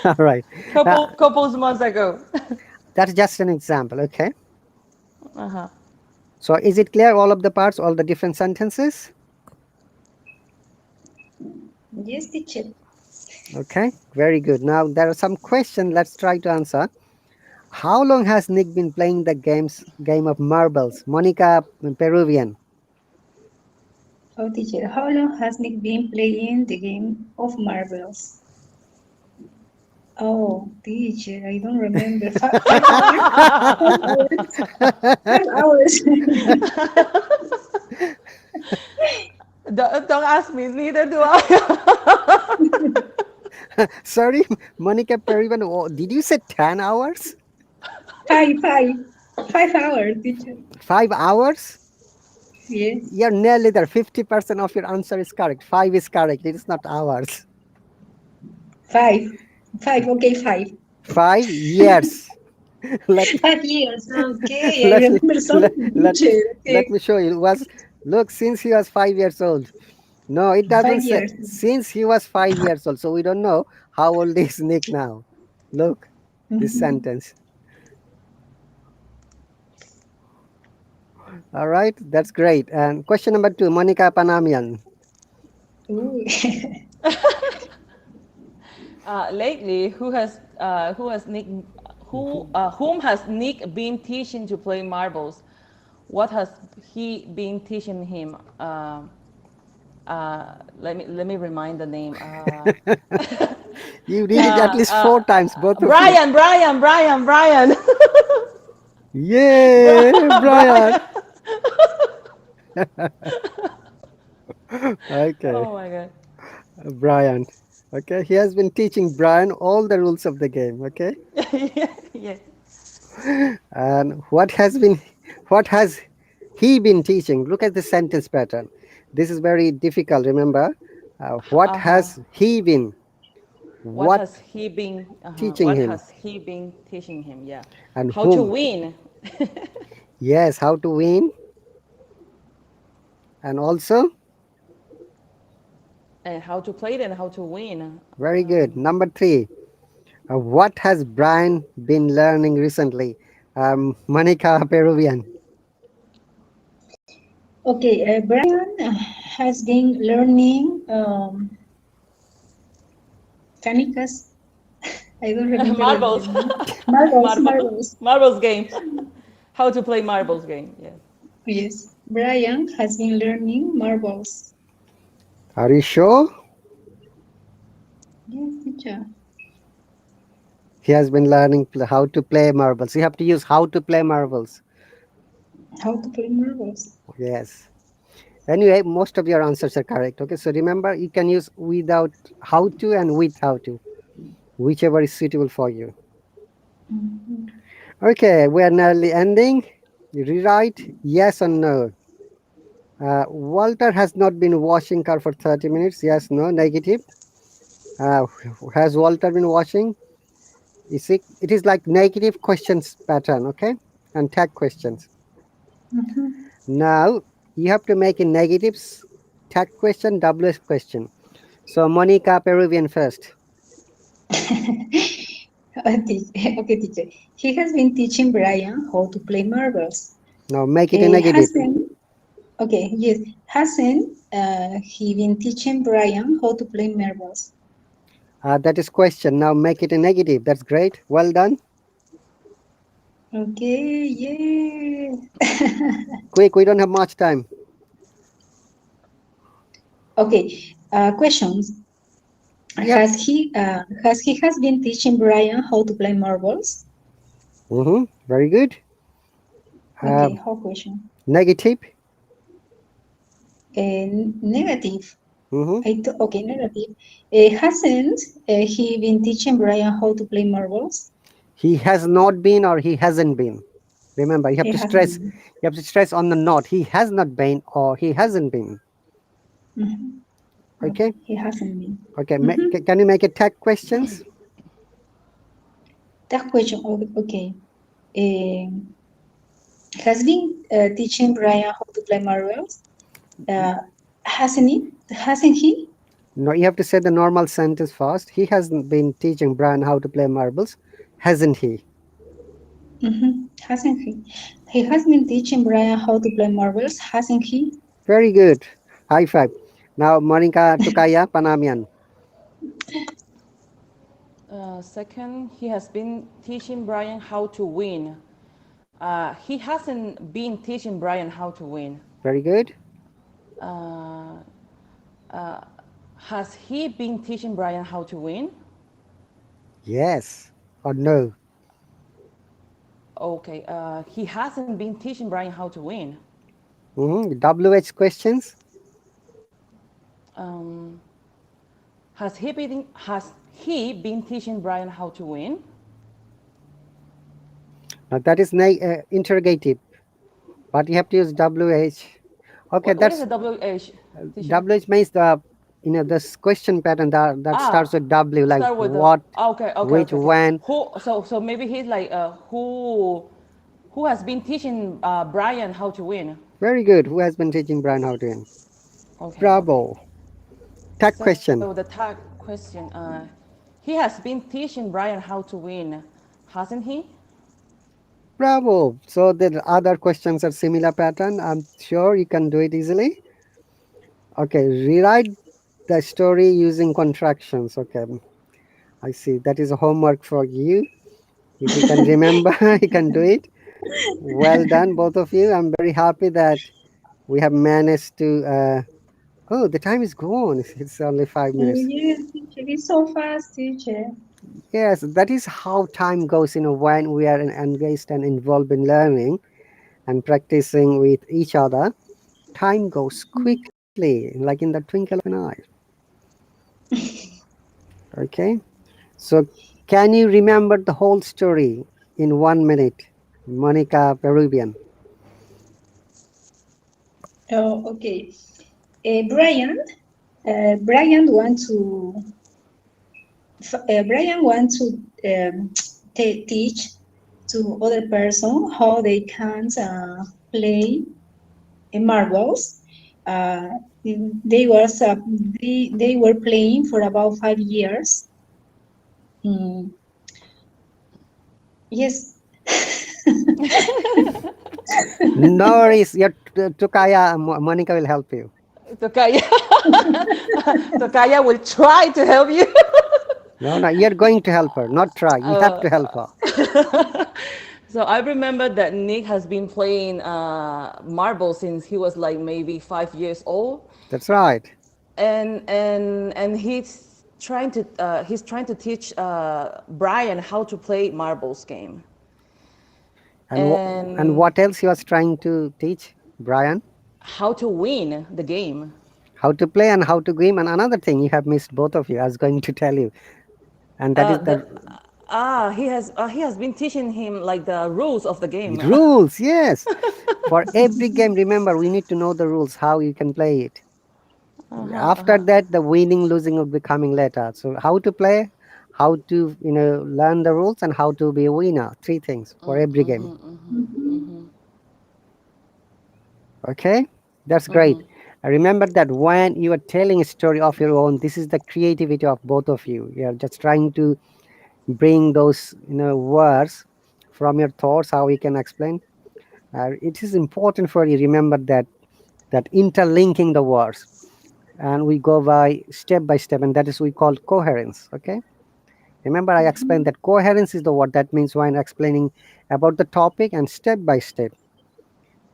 All right. Uh, couples months ago. that's just an example. Okay. Uh-huh. So is it clear, all of the parts, all the different sentences? Yes, teacher. Okay. Very good. Now there are some questions. Let's try to answer. How long has Nick been playing the game of marbles? Monica, Peruvian. Oh, teacher, how long has Nick been playing the game of marbles? Oh, teacher, I don't remember. 5 hours? 5 hours? 5 hours? Don't ask me. Neither do I. Sorry, Monica Peruvian. Oh, did you say 10 hours? five, five. 5 hours, teacher. 5 hours? Yes. You're nearly there. 50% of your answer is correct. Five is correct. It is not hours. Five. Five, okay, five. 5 years. let 5 years. Okay, I let remember let something, let teacher. let Okay. me show you. It was, look, since he was 5 years old. No, it doesn't five say years. since he was 5 years old. So we don't know how old is Nick now. Look, this Mhm. sentence. All right, that's great. And question number 2, Monica Panamian. Ooh. Lately, whom has Nick been teaching to play marbles? What has he been teaching him? Let me remind the name. You read it at least 4 times, both of you. Brian. Yay, Brian. Brian. Okay, Oh my god. Brian. Okay, he has been teaching Brian all the rules of the game. Okay, Yes. and what has he been teaching? Look at the sentence pattern. This is very difficult. Remember, what Uh huh. has he been? What What has he been? teaching What him? has he been teaching him? Yeah. And How to whom? win, Yes, how to win, and also and how to play it, and how to win. very good. Number 3, what has Brian been learning recently? Monica Peruvian. Okay, Brian has been learning canicas. I don't remember the Marbles. name. Marbles, Marble. marbles. Marbles game. How to play marbles game. Yes. Yes, Brian has been learning marbles. Are you sure? Yes, teacher. He has been learning how to play marbles. You have to use how to play marbles. How to play marbles. Yes. Anyway, most of your answers are correct. Okay, so remember, you can use without how to and with how to, whichever is suitable for you. Mhm. Okay, we are nearly ending. You rewrite yes or no. Walter has not been washing car for 30 minutes. Yes, no, negative. Uh, has Walter been washing? You see, it is like negative questions pattern, okay? And tag questions. Mhm. Now, you have to make a negatives tag question, WS question. So, Monica Peruvian first. Okay, teacher. He has been teaching Brian how to play marbles. Now, make it a negative. Hasn't, okay, yes, hasn't he been teaching Brian how to play marbles? That is question. Now, make it a negative. That's great. Well done. Okay, yeah. Quick, we don't have much time. Okay, questions. Yep. He has been teaching Brian how to play marbles? Very good. Uh, Okay, how question? Negative. Negative. Mm-hmm. Okay, negative. Hasn't he been teaching Brian how to play marbles? He has not been or he hasn't been. Remember, you have He to hasn't stress. been. You have to stress on the not. He has not been or he hasn't been. Mhm. Okay, Okay. he hasn't been. Okay. Mhm. Can you make it tag questions? That question, okay. Um, has been teaching Brian how to play marbles? Uh, hasn't he? Hasn't he? No, you have to say the normal sentence first. He hasn't been teaching Brian how to play marbles, hasn't he? Hasn't he? He has been teaching Brian how to play marbles, hasn't he? Very good. High five. Now, Monica Tukaya Panamian. Second, he has been teaching Brian how to win. He hasn't been teaching Brian how to win. Very good. Uh, has he been teaching Brian how to win? Yes or no. Okay, he hasn't been teaching Brian how to win. WH questions. Um, has he been teaching Brian how to win? Now that is interrogative, but you have to use WH. Okay, What is that's the WH, teacher? WH means this question pattern that starts Ah, with W, like start with the. what, Okay, okay, which, okay, okay. when. So maybe he's like who has been teaching Brian how to win? Very good. Who has been teaching Brian how to win? Okay, okay. Bravo. Tag So the question. tag question. He has been teaching Brian how to win, hasn't he? Bravo. So the other questions are similar pattern. I'm sure you can do it easily. Okay, rewrite the story using contractions. Okay, I see. That is a homework for you. If you can remember, you can do it. Well done, both of you. I'm very happy that we have managed to. Oh, the time is gone. It's only 5 minutes. Yes, teacher, it's so fast, teacher. Yes, that is how time goes, when we are engaged and involved in learning and practicing with each other. Time goes quickly, like in the twinkle of an eye. Okay, so can you remember the whole story in 1 minute, Monica Peruvian? Oh, okay. Brian, Brian want to Brian want to teach to other person how they can play marbles. Uh, they was they were playing for about 5 years. Mm, yes. No worries, your Tukaya, Monica will help you. Tokaya, Tokaya will try to help you. No, no, you're going to help her, not try. You have to help her. So I remember that Nick has been playing marbles since he was like maybe 5 years old, That's right. and he's trying to teach Brian how to play marbles game, And and and what else he was trying to teach Brian? how to win the game. How to play and how to game. And another thing you have missed, both of you. I was going to tell you, and that is The the He has been teaching him like the rules of the game. Rules, yes. For every game, remember, we need to know the rules, how you can play it. After that, the winning, losing will be coming later. So how to play, how to learn the rules, and how to be a winner. Three things for every game. Mhm. Okay, that's great. Remember that when you are telling a story of your own, this is the creativity of both of you. You're just trying to bring those words from your thoughts, how we can explain. It is important for you remember that interlinking the words, and we go by step, and that is we call coherence. Okay, remember I explained that coherence is the word that means when explaining about the topic and step by step.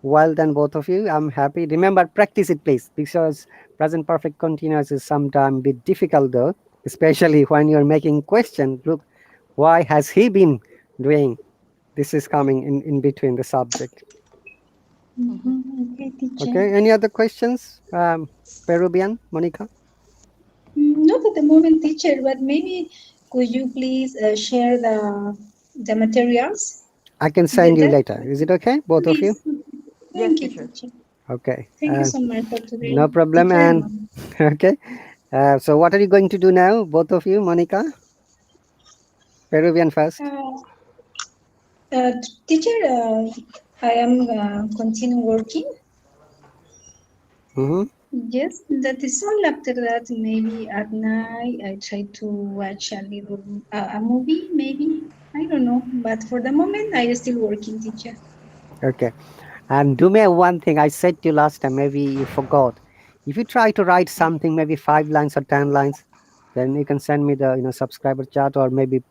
Well done, both of you. I'm happy. Remember, practice it, please, because present perfect continuous is sometimes a bit difficult, though, especially when you're making question. Look, why has he been doing? This is coming in between the subject. Okay, teacher. Okay. Any other questions, Peruvian, Monica? Not at the moment, teacher, but maybe could you please share the materials I can send you later? later. Is it okay, both of you? Please. Yes, Thank you, teacher. teacher. Okay. Thank you so much for today, No problem. teacher and And mom. okay. So, what are you going to do now, both of you, Monica? Peruvian first. Uh, Teacher, I am continue working. Mm-hmm. Yes, that is all. After that, maybe at night I try to watch a little a movie. Maybe I don't know, but for the moment I am still working, teacher. Okay. And do me one thing I said to you last time, maybe you forgot. If you try to write something, maybe 5 lines or 10 lines, then you can send me the subscriber chat or maybe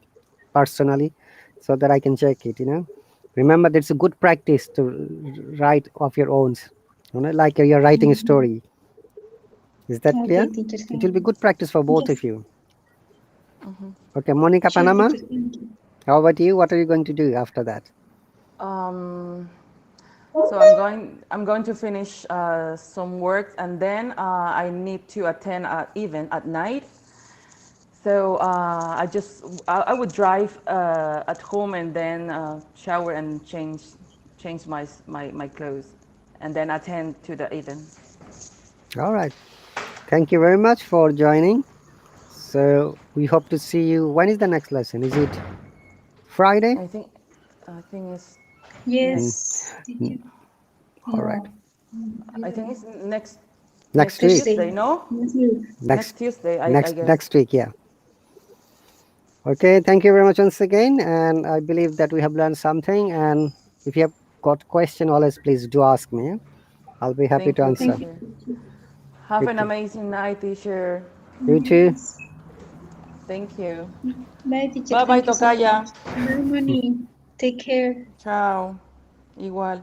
personally, so that I can check it. Remember, that's a good practice to write of your own. Like you're writing a Mhm. story. Is that Okay, clear? teacher. It Thank will be you. good practice for both Yes, of you. Okay, Monica sure, Panama. teacher. Thank you. How about you? What are you going to do after that? Um, so I'm going to finish some work, and then I need to attend an event at night. So I would drive at home and then shower and change my clothes, and then attend to the event. All right. Thank you very much for joining. So we hope to see you. When is the next lesson? Is it Friday? I think it's Mm, Yes, next. teacher. mm, all right. No, I I don't think know. it's next Next week. Tuesday. Thursday. No, Next week. Next next Tuesday. I next guess. next week. Yeah. Okay. Thank you very much once again. And I believe that we have learned something. And if you have got question, always please do ask me. I'll be happy Thank to you, Thank answer. you, teacher. teacher. Have You an too. amazing night, teacher. You too. Yes. Thank you. Bye, teacher. Bye bye, Thank you so Tokaya. much. Bye, Moni. Take care. Ciao. Igual.